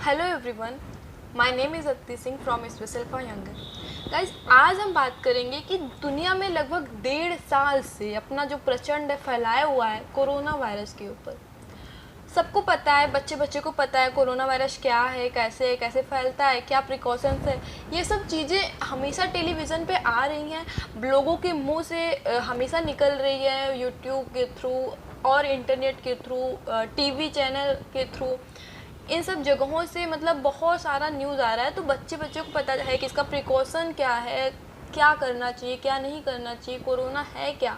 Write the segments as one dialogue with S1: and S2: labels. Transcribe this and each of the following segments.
S1: Hello everyone, my name is Aditi Singh from special for younger. Guys, आज हम बात करेंगे कि दुनिया में लगभग 1.5 साल से अपना जो प्रचंड फैलाया हुआ है कोरोना वायरस के ऊपर। सबको पता है, बच्चे बच्चे को पता है कोरोना वायरस क्या है, कैसे फैलता है, क्या प्रिकॉशंस है। ये सब चीज़ें हमेशा टेलीविज़न पे आ रही हैं, लोगों के मुंह से हमेशा निकल रही है, यूट्यूब के थ्रू और इंटरनेट के थ्रू, टीवी चैनल के थ्रू। इन सब जगहों से मतलब बहुत सारा न्यूज़ आ रहा है, तो बच्चे को पता है कि इसका प्रिकॉशन क्या है, क्या करना चाहिए, क्या नहीं करना चाहिए, कोरोना है क्या,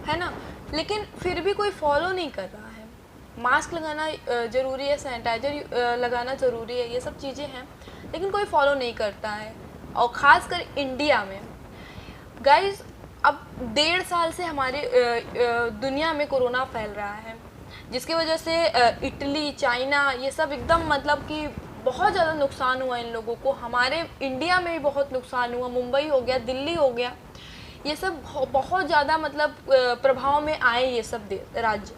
S1: है ना। लेकिन फिर भी कोई फॉलो नहीं कर रहा है। मास्क लगाना ज़रूरी है, सैनिटाइजर लगाना ज़रूरी है, ये सब चीज़ें हैं, लेकिन कोई फॉलो नहीं करता है। और ख़ासकर इंडिया में गाइस, अब 1.5 साल से हमारे दुनिया में कोरोना फैल रहा है, जिसकी वजह से इटली, चाइना, ये सब एकदम मतलब कि बहुत ज़्यादा नुकसान हुआ इन लोगों को। हमारे इंडिया में भी बहुत नुकसान हुआ, मुंबई हो गया, दिल्ली हो गया, ये सब बहुत ज़्यादा मतलब प्रभाव में आए ये सब राज्य।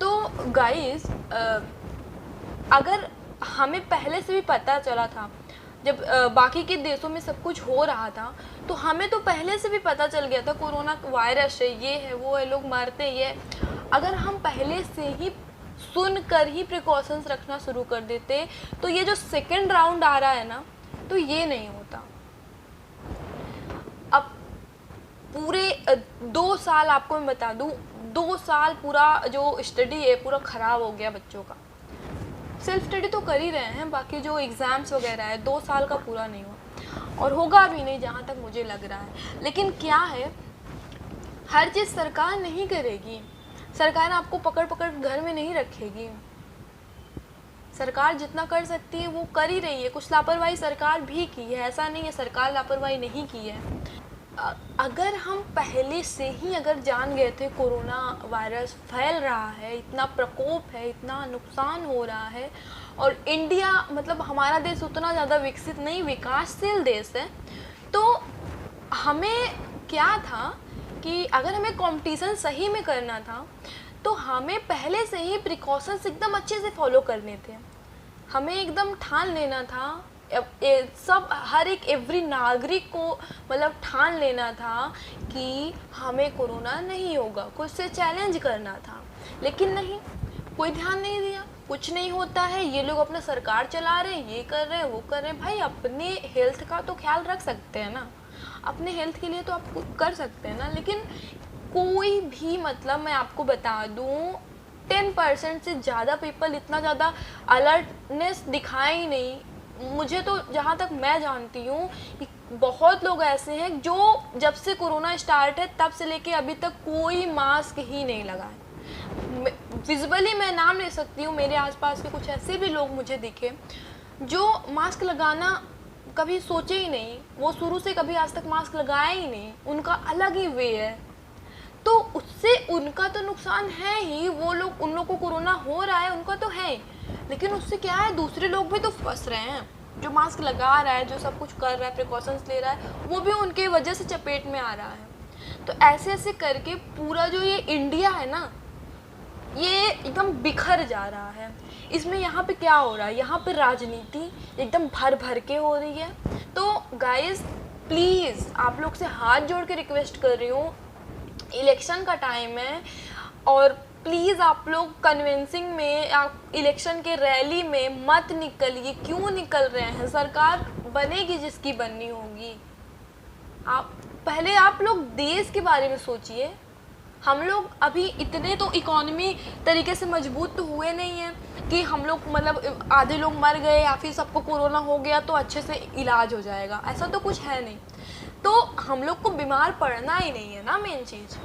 S1: तो गाइस, अगर हमें पहले से भी पता चला था, जब बाकी के देशों में सब कुछ हो रहा था, तो हमें तो पहले से भी पता चल गया था कोरोना वायरस है, ये है, वो है, लोग मरते हैं, ये। अगर हम पहले से ही सुनकर ही प्रिकॉशंस रखना शुरू कर देते, तो ये जो सेकंड राउंड आ रहा है ना, तो ये नहीं होता। अब पूरे 2 साल, आपको मैं बता दूं, 2 साल पूरा जो स्टडी है पूरा ख़राब हो गया बच्चों का। सेल्फ स्टडी तो कर ही रहे हैं, बाकी जो एग्ज़ाम्स वगैरह है 2 साल का पूरा नहीं हुआ, और होगा भी नहीं जहाँ तक मुझे लग रहा है। लेकिन क्या है, हर चीज़ सरकार नहीं करेगी। सरकार आपको पकड़ पकड़ घर में नहीं रखेगी। सरकार जितना कर सकती है वो कर ही रही है। कुछ लापरवाही सरकार भी की है, ऐसा नहीं है सरकार लापरवाही नहीं की है। अगर हम पहले से ही अगर जान गए थे कोरोना वायरस फैल रहा है, इतना प्रकोप है, इतना नुकसान हो रहा है, और इंडिया मतलब हमारा देश उतना ज़्यादा विकसित नहीं, विकासशील देश है, तो हमें क्या था कि अगर हमें कंपटीशन सही में करना था, तो हमें पहले से ही प्रिकॉशंस एकदम अच्छे से फॉलो करने थे। हमें एकदम ठान लेना था, सब हर एक एवरी नागरिक को मतलब ठान लेना था कि हमें कोरोना नहीं होगा, खुद से चैलेंज करना था। लेकिन नहीं, कोई ध्यान नहीं दिया, कुछ नहीं होता है, ये लोग अपना सरकार चला रहे हैं, ये कर रहे हैं, वो कर रहे हैं। भाई, अपने हेल्थ का तो ख्याल रख सकते हैं ना, अपने हेल्थ के लिए तो आप कर सकते हैं ना। लेकिन कोई भी मतलब मैं आपको बता दूं, 10% से ज़्यादा पीपल इतना ज़्यादा अलर्टनेस दिखाए ही नहीं। मुझे तो जहाँ तक मैं जानती हूँ, बहुत लोग ऐसे हैं जो जब से कोरोना स्टार्ट है तब से लेके अभी तक कोई मास्क ही नहीं लगाए। विजुअली मैं नाम ले सकती हूँ, मेरे आसपास के कुछ ऐसे भी लोग मुझे दिखे जो मास्क लगाना कभी सोचे ही नहीं, वो शुरू से कभी आज तक मास्क लगाया ही नहीं, उनका अलग ही वे है। तो उससे उनका तो नुकसान है ही, वो लोग, उन लोग को कोरोना हो रहा है, उनका तो है, लेकिन उससे क्या है, दूसरे लोग भी तो फंस रहे हैं। जो मास्क लगा रहा है, जो सब कुछ कर रहा है, प्रिकॉशंस ले रहा है, वो भी उनके वजह से चपेट में आ रहा है। तो ऐसे ऐसे करके पूरा जो ये इंडिया है ना, ये एकदम बिखर जा रहा है। इसमें यहाँ पे क्या हो रहा है, यहाँ पे राजनीति एकदम भर भर के हो रही है। तो गाइस, प्लीज़ आप लोग से हाथ जोड़ के रिक्वेस्ट कर रही हूँ, इलेक्शन का टाइम है, और प्लीज़ आप लोग कन्विंसिंग में, आप इलेक्शन के रैली में मत निकलिए। क्यों निकल रहे हैं, सरकार बनेगी जिसकी बननी होगी। आप लोग देश के बारे में सोचिए। हम लोग अभी इतने तो इकोनॉमी तरीके से मजबूत तो हुए नहीं हैं कि हम लोग मतलब आधे लोग मर गए या फिर सबको कोरोना हो गया तो अच्छे से इलाज हो जाएगा, ऐसा तो कुछ है नहीं। तो हम लोग को बीमार पड़ना ही नहीं है ना, मेन चीज़।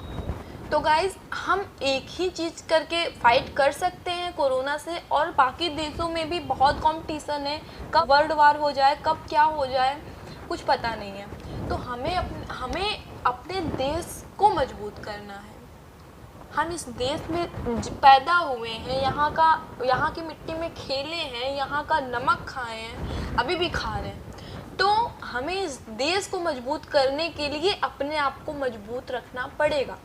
S1: तो गाइज़, हम एक ही चीज़ करके फाइट कर सकते हैं कोरोना से, और बाकी देशों में भी बहुत कंपटीशन है, कब वर्ल्ड वार हो जाए, कब क्या हो जाए, कुछ पता नहीं है। तो हमें अपने देश को मजबूत करना है। हम इस देश में पैदा हुए हैं, यहाँ की मिट्टी में खेले हैं, यहाँ का नमक खाए हैं, अभी भी खा रहे हैं। तो हमें इस देश को मजबूत करने के लिए अपने आप को मजबूत रखना पड़ेगा।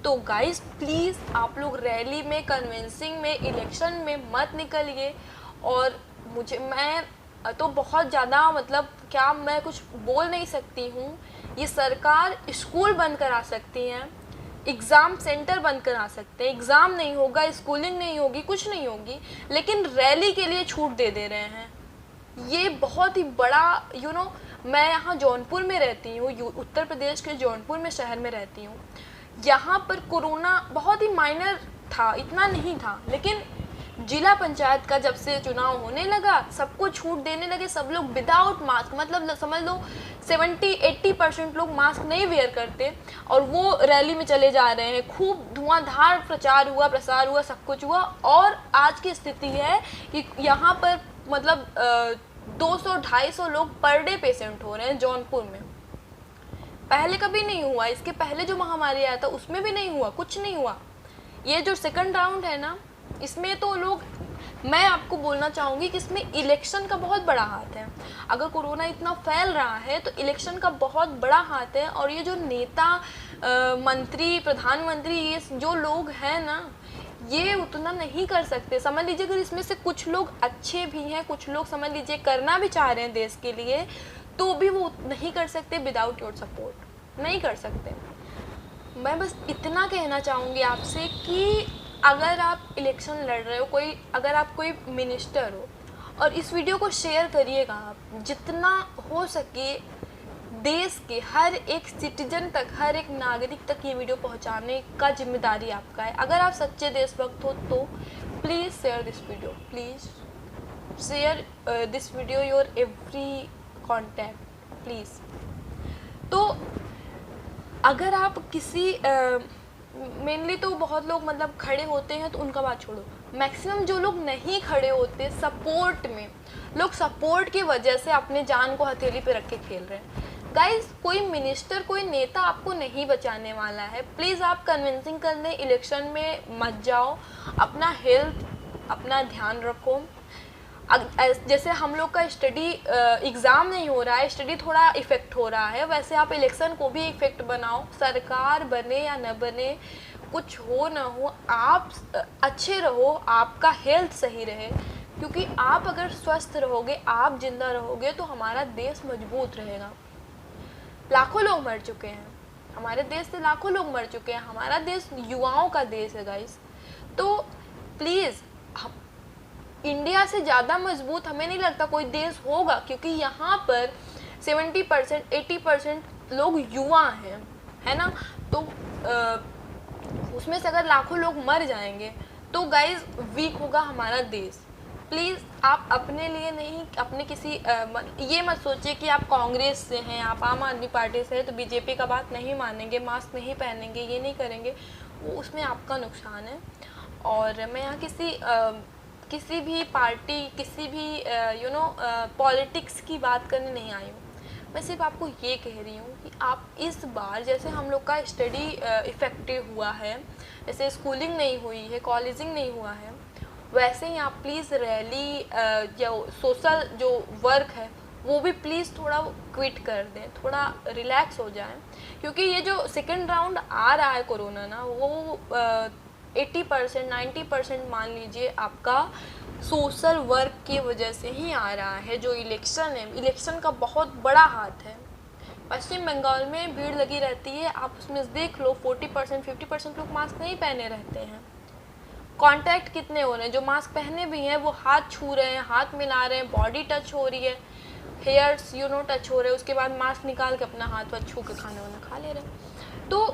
S1: तो गाइस, प्लीज़ आप लोग रैली में, कन्विंसिंग में, इलेक्शन में मत निकलिए, और मैं तो बहुत ज़्यादा मतलब क्या मैं कुछ बोल नहीं सकती हूँ। ये सरकार स्कूल बंद करा सकती हैं, एग्ज़ाम सेंटर बंद करा सकते हैं, एग्ज़ाम नहीं होगा, स्कूलिंग नहीं होगी, कुछ नहीं होगी, लेकिन रैली के लिए छूट दे रहे हैं। ये बहुत ही बड़ा मैं यहाँ जौनपुर में रहती हूँ, उत्तर प्रदेश के जौनपुर में शहर में रहती हूँ। यहाँ पर कोरोना बहुत ही माइनर था, इतना नहीं था, लेकिन जिला पंचायत का जब से चुनाव होने लगा सबको छूट देने लगे। सब लोग विदाउट मास्क, मतलब समझ लो 70-80% लोग मास्क नहीं वेयर करते और वो रैली में चले जा रहे हैं। खूब धुआंधार प्रचार हुआ, प्रसार हुआ, सब कुछ हुआ। और आज की स्थिति है कि यहाँ पर मतलब 200-250 लोग पर डे पेशेंट हो रहे हैं जौनपुर में। पहले कभी नहीं हुआ, इसके पहले जो महामारी आया था उसमें भी नहीं हुआ, कुछ नहीं हुआ। ये जो सेकंड राउंड है ना, इसमें तो लोग, मैं आपको बोलना चाहूँगी कि इसमें इलेक्शन का बहुत बड़ा हाथ है। अगर कोरोना इतना फैल रहा है तो इलेक्शन का बहुत बड़ा हाथ है। और ये जो नेता, मंत्री, प्रधानमंत्री, ये जो लोग हैं ना, ये उतना नहीं कर सकते। समझ लीजिए अगर इसमें से कुछ लोग अच्छे भी हैं, कुछ लोग समझ लीजिए करना भी चाह रहे हैं देश के लिए, तो भी वो नहीं कर सकते विदाउट योर सपोर्ट, नहीं कर सकते। मैं बस इतना कहना चाहूँगी आपसे कि अगर आप इलेक्शन लड़ रहे हो, अगर आप कोई मिनिस्टर हो, और इस वीडियो को शेयर करिएगा आप, जितना हो सके देश के हर एक सिटीजन तक, हर एक नागरिक तक ये वीडियो पहुंचाने का जिम्मेदारी आपका है। अगर आप सच्चे देशभक्त हो तो please share this video, please share this video your every contact please. तो अगर आप किसी मेनली तो बहुत लोग मतलब खड़े होते हैं तो उनका बात छोड़ो, मैक्सिमम जो लोग नहीं खड़े होते सपोर्ट में, लोग सपोर्ट की वजह से अपने जान को हथेली पे रख के खेल रहे हैं। गाइज, कोई मिनिस्टर, कोई नेता आपको नहीं बचाने वाला है। प्लीज़ आप कन्विंसिंग करने इलेक्शन में मत जाओ, अपना हेल्थ, अपना ध्यान रखो। जैसे हम लोग का स्टडी एग्ज़ाम नहीं हो रहा है, स्टडी थोड़ा इफ़ेक्ट हो रहा है, वैसे आप इलेक्शन को भी इफ़ेक्ट बनाओ। सरकार बने या न बने, कुछ हो ना हो, आप अच्छे रहो, आपका हेल्थ सही रहे, क्योंकि आप अगर स्वस्थ रहोगे, आप जिंदा रहोगे तो हमारा देश मजबूत रहेगा। लाखों लोग मर चुके हैं, हमारे देश से लाखों लोग मर चुके हैं। हमारा देश युवाओं का देश है गाइस। तो प्लीज़, इंडिया से ज़्यादा मजबूत हमें नहीं लगता कोई देश होगा, क्योंकि यहाँ पर 70% 80% लोग युवा हैं, है ना। तो उसमें से अगर लाखों लोग मर जाएंगे तो गाइज वीक होगा हमारा देश। प्लीज़ आप अपने लिए नहीं, अपने किसी ये मत सोचिए कि आप कांग्रेस से हैं, आप आम आदमी पार्टी से हैं तो बीजेपी का बात नहीं मानेंगे, मास्क नहीं पहनेंगे, ये नहीं करेंगे, वो उसमें आपका नुकसान है। और मैं यहाँ किसी भी पार्टी, किसी भी पॉलिटिक्स की बात करने नहीं आई हूँ। मैं सिर्फ आपको ये कह रही हूँ कि आप इस बार, जैसे हम लोग का स्टडी इफ़ेक्टिव हुआ है, जैसे स्कूलिंग नहीं हुई है, कॉलेजिंग नहीं हुआ है, वैसे ही आप प्लीज़ रैली या सोशल जो वर्क है वो भी प्लीज़ थोड़ा क्विट कर दें, थोड़ा रिलैक्स हो जाएं। क्योंकि ये जो सेकेंड राउंड आ रहा है कोरोना ना, वो 80% 90% मान लीजिए आपका सोशल वर्क की वजह से ही आ रहा है। जो इलेक्शन है, इलेक्शन का बहुत बड़ा हाथ है। पश्चिम बंगाल में भीड़ लगी रहती है, आप उसमें देख लो 40% 50% लोग मास्क नहीं पहने रहते हैं। कांटेक्ट कितने हो रहे हैं, जो मास्क पहने भी हैं वो हाथ छू रहे हैं, हाथ मिला रहे हैं, बॉडी टच हो रही है, हेयर्स टच हो रहे हैं, उसके बाद मास्क निकाल के अपना हाथ छू के खाना वाना खा ले रहे हैं। तो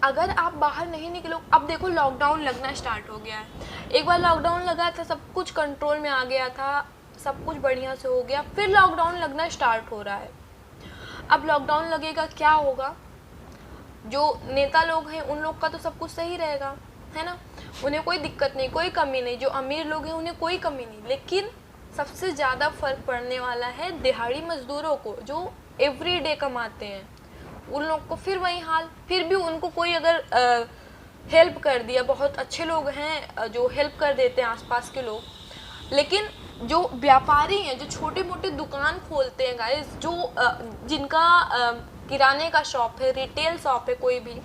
S1: अगर आप बाहर नहीं निकलो, अब देखो लॉकडाउन लगना स्टार्ट हो गया है। एक बार लॉकडाउन लगा था, सब कुछ कंट्रोल में आ गया था, सब कुछ बढ़िया से हो गया, फिर लॉकडाउन लगना स्टार्ट हो रहा है। अब लॉकडाउन लगेगा, क्या होगा? जो नेता लोग हैं उन लोग का तो सब कुछ सही रहेगा, है ना, उन्हें कोई दिक्कत नहीं, कोई कमी नहीं। जो अमीर लोग हैं उन्हें कोई कमी नहीं। लेकिन सबसे ज़्यादा फर्क पड़ने वाला है दिहाड़ी मजदूरों को, जो एवरी डे कमाते हैं, उन लोग को फिर वही हाल। फिर भी उनको कोई अगर हेल्प कर दिया, बहुत अच्छे लोग हैं जो हेल्प कर देते हैं आसपास के लोग, लेकिन जो व्यापारी हैं, जो छोटे मोटे दुकान खोलते हैं गाइस, जो जिनका किराने का शॉप है, रिटेल शॉप है कोई भी,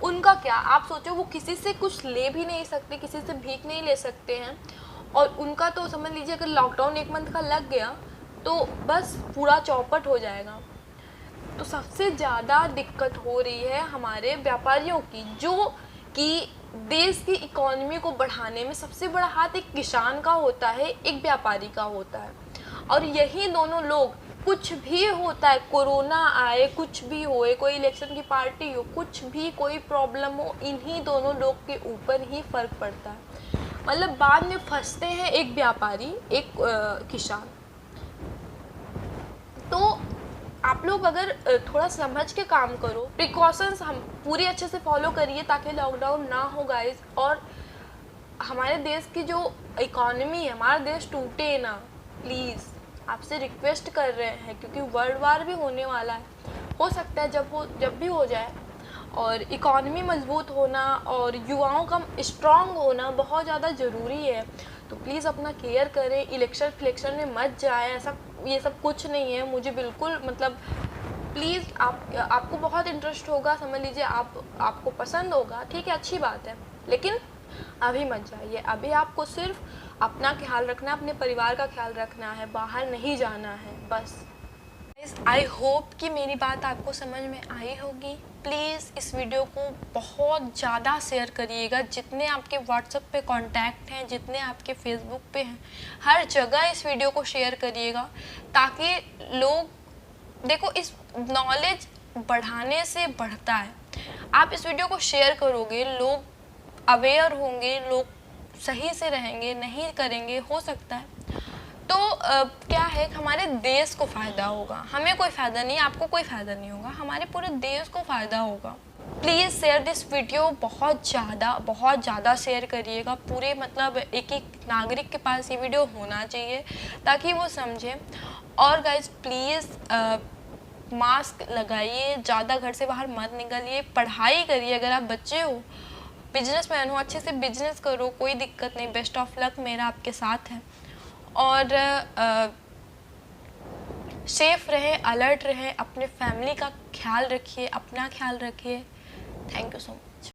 S1: उनका क्या? आप सोचो, वो किसी से कुछ ले भी नहीं सकते, किसी से भीख नहीं ले सकते हैं, और उनका तो समझ लीजिए अगर लॉकडाउन 1 मंथ का लग गया तो बस पूरा चौपट हो जाएगा। तो सबसे ज़्यादा दिक्कत हो रही है हमारे व्यापारियों की, जो कि देश की इकोनॉमी को बढ़ाने में सबसे बड़ा हाथ एक किसान का होता है, एक व्यापारी का होता है। और यही दोनों लोग, कुछ भी होता है, कोरोना आए, कुछ भी होए, कोई इलेक्शन की पार्टी हो, कुछ भी कोई प्रॉब्लम हो, इन्हीं दोनों लोग के ऊपर ही फर्क पड़ता है। मतलब बाद में फंसते हैं एक व्यापारी, एक किसान। तो आप लोग अगर थोड़ा समझ के काम करो, प्रिकॉशंस हम पूरी अच्छे से फॉलो करिए ताकि लॉकडाउन ना हो गाइस, और हमारे देश की जो इकोनॉमी है, हमारा देश टूटे ना, प्लीज़ आपसे रिक्वेस्ट कर रहे हैं, क्योंकि वर्ल्ड वार भी होने वाला है, हो सकता है जब भी हो जाए। और इकोनॉमी मजबूत होना और युवाओं का स्ट्रांग होना बहुत ज़्यादा ज़रूरी है। तो प्लीज़ अपना केयर करें, इलेक्शन फ्लेक्शन में मत जाए, ऐसा ये सब कुछ नहीं है। मुझे बिल्कुल मतलब प्लीज़ आपको बहुत इंटरेस्ट होगा, समझ लीजिए आपको पसंद होगा, ठीक है, अच्छी बात है, लेकिन अभी मत जाइए। अभी आपको सिर्फ अपना ख्याल रखना है, अपने परिवार का ख्याल रखना है, बाहर नहीं जाना है, बस। आई होप कि मेरी बात आपको समझ में आई होगी। प्लीज़ इस वीडियो को बहुत ज़्यादा शेयर करिएगा, जितने आपके व्हाट्सएप पे कांटेक्ट हैं, जितने आपके फेसबुक पे हैं, हर जगह इस वीडियो को शेयर करिएगा, ताकि लोग देखो, इस नॉलेज बढ़ाने से बढ़ता है। आप इस वीडियो को शेयर करोगे, लोग अवेयर होंगे, लोग सही से रहेंगे, नहीं करेंगे हो सकता है तो क्या है, हमारे देश को फ़ायदा होगा, हमें कोई फ़ायदा नहीं, आपको कोई फ़ायदा नहीं होगा, हमारे पूरे देश को फ़ायदा होगा। प्लीज़ शेयर दिस वीडियो, बहुत ज़्यादा शेयर करिएगा। पूरे मतलब एक नागरिक के पास ये वीडियो होना चाहिए ताकि वो समझे। और गाइज प्लीज़ मास्क लगाइए, ज़्यादा घर से बाहर मत निकलिए, पढ़ाई करिए। अगर आप बच्चे हो, बिजनेसमैन हो, अच्छे से बिजनेस करो, कोई दिक्कत नहीं, बेस्ट ऑफ लक, मेरा आपके साथ है। और सेफ रहे, अलर्ट रहे, अपने फैमिली का ख्याल रखिए, अपना ख्याल रखिए। Thank you so much.